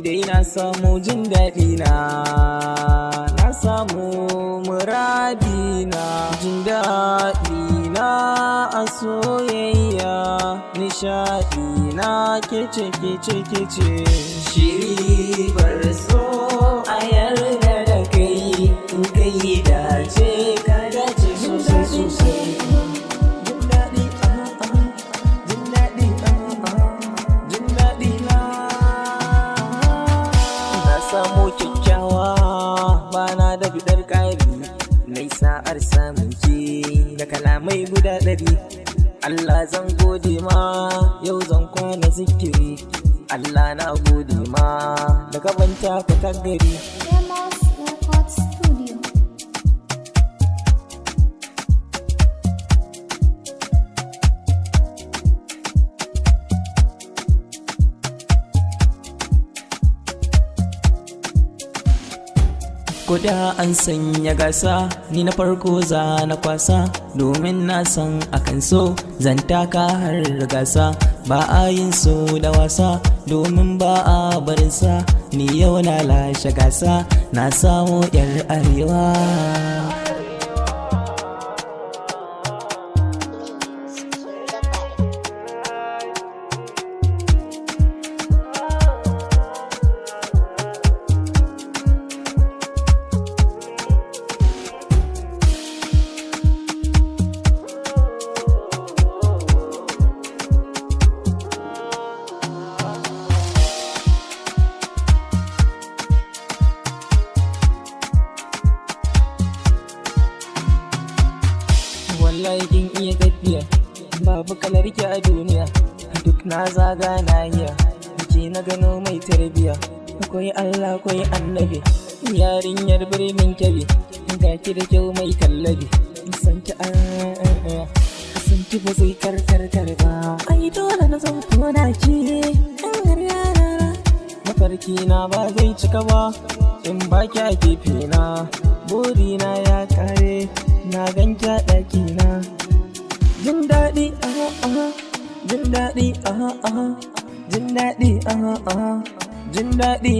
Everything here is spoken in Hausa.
dai na samu jin daɗi na samu muradi na jin daɗi na a soyayya nishaɗi na kece shiri bar so a yarda da kai in kai dace ka dace sosai jin daɗi jin daɗi jin daɗi na samu kyakkyawa bana da bidar ƙari nai sa'ar samun ki da kalamai guda 100 Allah zan gode ma yau zan kwana zikiri Allah na gode ma da kabanta ka tagari Demos Record Studio. Koda an sanya gasa ni na farko za na kwasa domin na san akan so zan taka har gasa ba a yin so da wasa domin ba a barinsa ni yau na lashe gasa na samu yar arewa. Wallahi kin iya tafiya babu kalar ki a duniya duk na zaga nahiya ki na gano mai tarbiya akwai Allah akwai annabi yarinyar birnin Kebbi ga ki da kyau mai kallabi san ki san ki ba zai karkar ba ai dole na zan tona ki mafarki na ba zai cika ba in ba ki a gefe na burina ya kare na ganki a ɗakina jin daɗi jin daɗi jin daɗi jin daɗi